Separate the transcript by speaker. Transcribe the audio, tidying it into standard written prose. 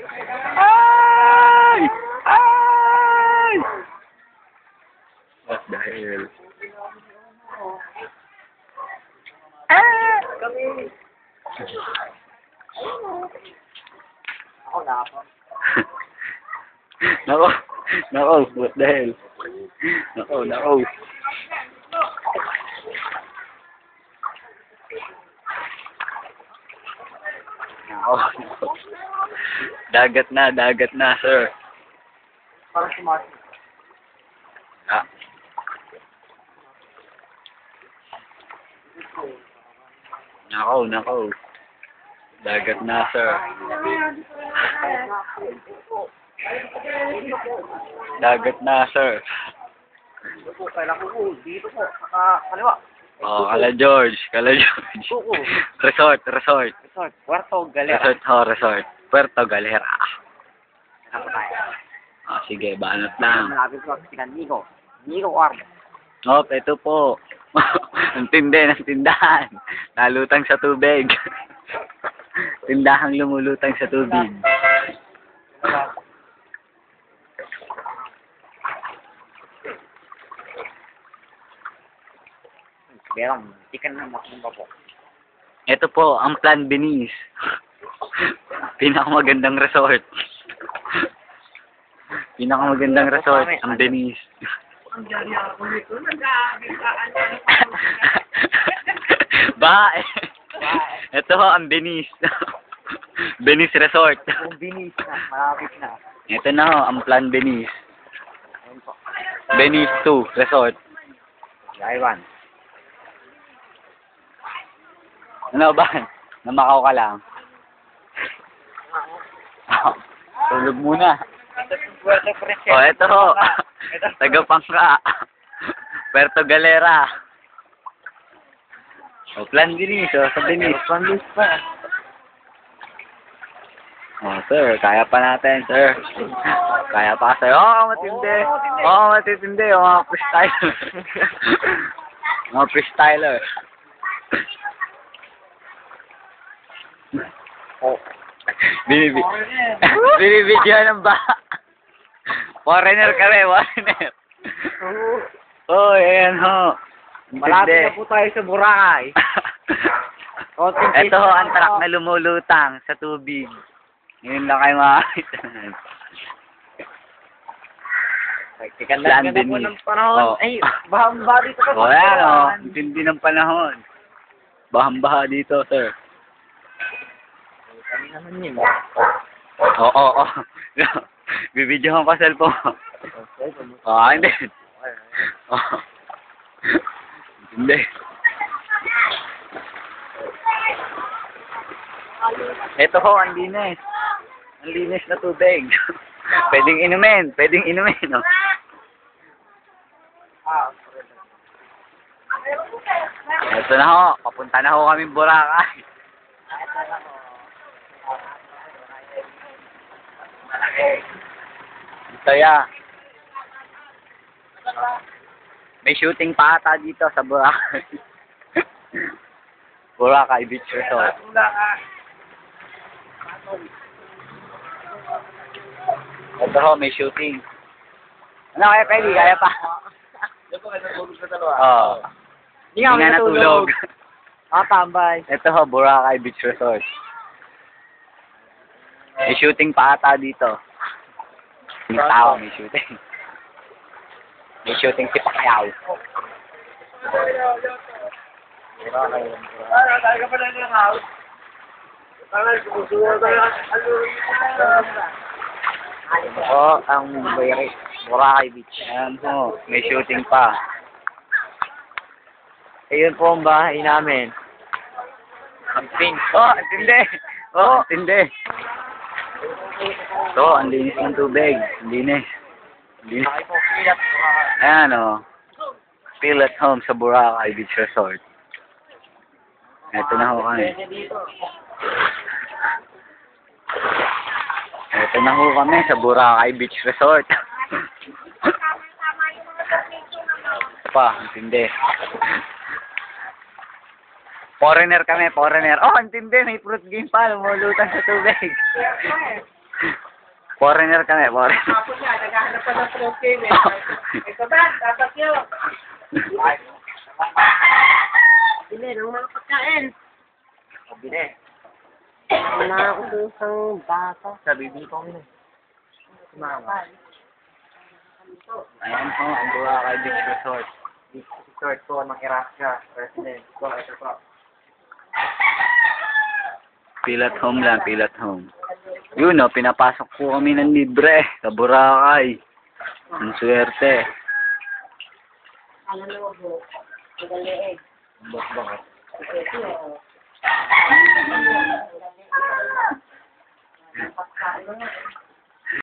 Speaker 1: Ay! Ay! What the hell?
Speaker 2: Kami. Ako na ako.
Speaker 1: Nako, nako, what the hell? Nako, nako. Nako, nako. Dagat na, sir.
Speaker 2: Parang sumasi.
Speaker 1: Ah. Nako, nako. Dagat na, sir. Dagat na, sir.
Speaker 2: Dito po, kailangan ko. Dito po, kaliwa.
Speaker 1: Oh, Kala George.
Speaker 2: Oo.
Speaker 1: Resort.
Speaker 2: Resort, Puerto Galera.
Speaker 1: Resort. Puerto Galera.
Speaker 2: Ano tayo?
Speaker 1: Oh, sige, banat lang.
Speaker 2: Malapit po, sinan Nico. Nico Armo.
Speaker 1: Oh, ito po. Ang tindi ng tindahan. Nalutang sa tubig. Tindahang lumulutang sa tubig.
Speaker 2: Berang, ikan na makumba po.
Speaker 1: Ito po, ang Plan Venice. Pinakamagandang resort. Pinakamagandang resort, ang Venice.
Speaker 2: Ang jari ako nito, nag-aagitaan
Speaker 1: Bae. Ito ho, ang Venice. Venice Resort.
Speaker 2: Ang binis na, malapit na.
Speaker 1: Ito na ho, ang Plan Venice.
Speaker 2: Ayun po.
Speaker 1: Venice 2 Resort.
Speaker 2: Iwan.
Speaker 1: Ano ba? Namakaw ka lang. Tulog muna.
Speaker 2: Ito yung Puerto Princesa.
Speaker 1: Oh, ito ho. Tagapangka. Puerto Galera. Oh, Plan Venice, oh, sa Venice.
Speaker 2: Plan Venice pa.
Speaker 1: Oh, sir, kaya pa natin, sir. Kaya pa, sir. Oh, matindi. Oh, matitindi. Oh, mga freestyler. Mga freestyler.
Speaker 2: Oh.
Speaker 1: Binibidyohan ng ba? Foreigner kami, foreigner. Oh, ayan ho.
Speaker 2: Malapit na po tayo sa Boracay.
Speaker 1: Ito ho, ang truck na lumulutang sa tubig. Ngayon lang kayo makakita.
Speaker 2: Ganda na po ng panahon.
Speaker 1: Oh.
Speaker 2: Ay, bahang-baha dito po.
Speaker 1: O yan o, hindi ng panahon. Bahang-baha dito, sir.
Speaker 2: Kami naman yun.
Speaker 1: Oo. Bibidyohan ko cellphone. Hindi. Oh. Hindi. Ito ho, ang linis. Ang linis na tubig. Pwedeng inumin. No? Ito na ho. Papunta na ho kami Boracay. Ito ya. May shooting pa ata dito sa Boracay. Boracay Beach Resort. Ito ho, may shooting. Ano kaya pwede? Kaya pa? Oo. Hindi nga natulog.
Speaker 2: Tambay.
Speaker 1: Ito ho, Boracay Beach Resort. May shooting pa ata dito. May tao, may shooting. May shooting si Pacquiao.
Speaker 2: Oo, ang Boracay Beach.
Speaker 1: Ayan ho, may shooting pa.
Speaker 2: Ayun po ang bahay namin.
Speaker 1: Ang pink. Oh, ang tindi. Oh, ang tindi. So, ang linis ng tubig. Ang linis. Linis. Ayan o. Feel at home sa Boracay Beach Resort. Ito na ho kami. Ito na ho kami sa Boracay Beach Resort. Pa, ang tindi. Foreigner kami, foreigner. Oh, ang tindi. May fruit game pa. Lumulutan sa tubig. Foreigner kami, foreigner.
Speaker 2: Tapos nga, naghahanap pa ng fruit game eh. Ito ba? Dapat yun. Bili ng mga pagkain. Bili. Wala ako doon sa bata. Sa bibi ko kami. Mama.
Speaker 1: Ayan po, ang Boracay Beach Resort.
Speaker 2: Resort ko ng Irasca. President ko. Ito po.
Speaker 1: Feel at home lang, feel at home. Yun no, pinapasok po kami ng libre sa Boracay. Ang swerte.
Speaker 2: Alam mo po, magaliig.
Speaker 1: Bakit?
Speaker 2: Pagkain.